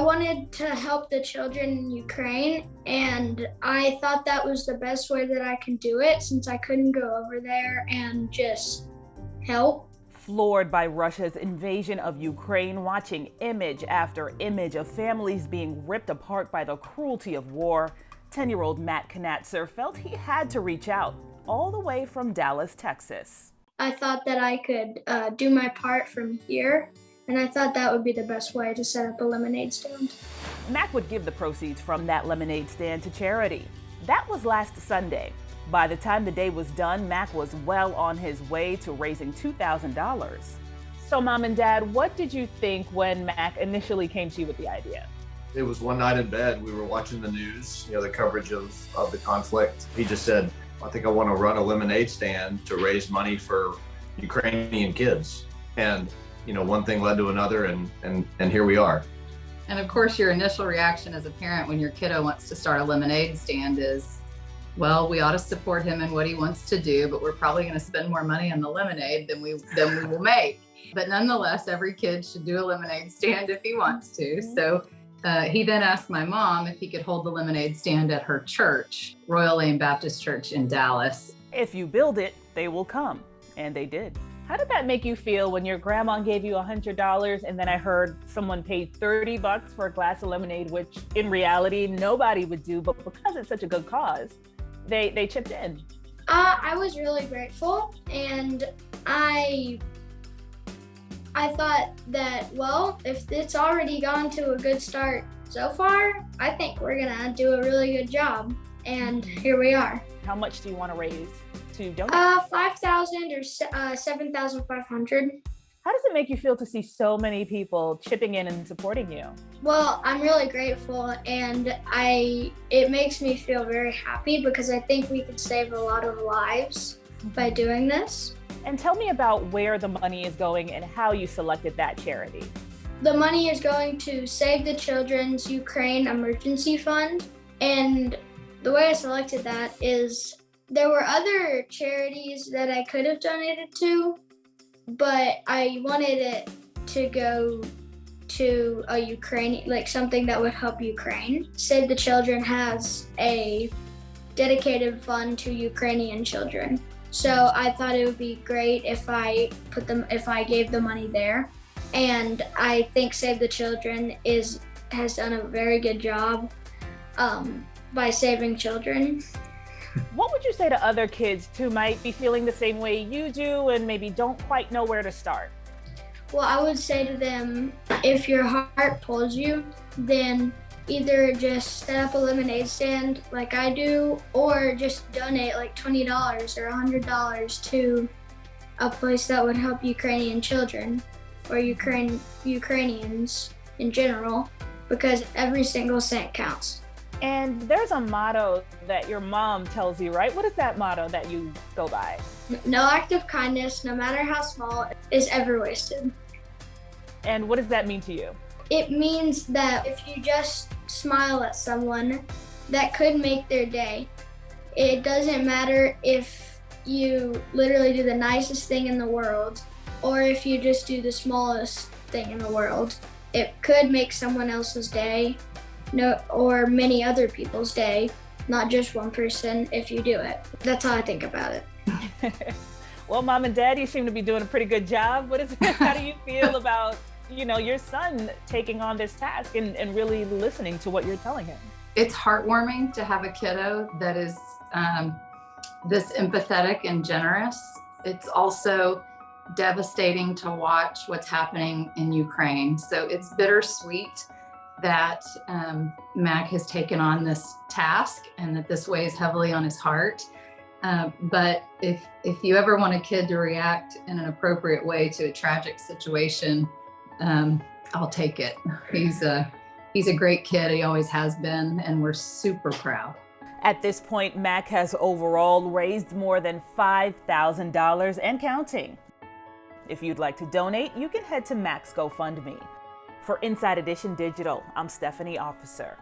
wanted to help the children in Ukraine, and I thought that was the best way that I could do it since I couldn't go over there and just help. Floored by Russia's invasion of Ukraine, watching image after image of families being ripped apart by the cruelty of war, 10-year-old Mac Connatser felt he had to reach out, all the way from Dallas, Texas. I thought that I could do my part from here, and I thought that would be the best way to set up a lemonade stand. Mac would give the proceeds from that lemonade stand to charity. That was last Sunday. By the time the day was done, Mac was well on his way to raising $2,000. So Mom and Dad, what did you think when Mac initially came to you with the idea? It was one night in bed, we were watching the news, the coverage of the conflict. He just said, I think I want to run a lemonade stand to raise money for Ukrainian kids. And, one thing led to another, and here we are. And of course, your initial reaction as a parent when your kiddo wants to start a lemonade stand is, well, we ought to support him in what he wants to do, but we're probably going to spend more money on the lemonade than we will make. But nonetheless, every kid should do a lemonade stand if he wants to. So he then asked my mom if he could hold the lemonade stand at her church, Royal Lane Baptist Church in Dallas. If you build it, they will come. And they did. How did that make you feel when your grandma gave you $100 and then I heard someone paid $30 for a glass of lemonade, which in reality nobody would do, but because it's such a good cause, they chipped in? I was really grateful, and I thought that, well, if it's already gone to a good start so far, I think we're gonna do a really good job, and here we are. How much do you want to raise to donate? $5,000 or $7,500. How does it make you feel to see so many people chipping in and supporting you? Well, I'm really grateful, and it makes me feel very happy because I think we could save a lot of lives by doing this. And tell me about where the money is going and how you selected that charity. The money is going to Save the Children's Ukraine Emergency Fund, and the way I selected that is there were other charities that I could have donated to, but I wanted it to go to a Ukrainian, like something that would help Ukraine. Save the Children has a dedicated fund to Ukrainian children. So I thought it would be great if I gave the money there. And I think Save the Children has done a very good job by saving children. What would you say to other kids who might be feeling the same way you do and maybe don't quite know where to start? Well, I would say to them, if your heart pulls you, then either just set up a lemonade stand like I do, or just donate like $20 or $100 to a place that would help Ukrainian children or Ukrainians in general, because every single cent counts. And there's a motto that your mom tells you, right? What is that motto that you go by? No act of kindness, no matter how small, is ever wasted. And what does that mean to you? It means that if you just smile at someone, that could make their day. It doesn't matter if you literally do the nicest thing in the world, or if you just do the smallest thing in the world. It could make someone else's day, or many other people's day, not just one person, if you do it. That's how I think about it. Well, Mom and Dad, you seem to be doing a pretty good job. How do you feel about, your son taking on this task and really listening to what you're telling him? It's heartwarming to have a kiddo that is this empathetic and generous. It's also devastating to watch what's happening in Ukraine. So it's bittersweet that Mac has taken on this task and that this weighs heavily on his heart. But if you ever want a kid to react in an appropriate way to a tragic situation, I'll take it. He's a great kid. He always has been, and we're super proud. At this point, Mac has overall raised more than $5,000 and counting. If you'd like to donate, you can head to Mac's GoFundMe. For Inside Edition Digital, I'm Stephanie Officer.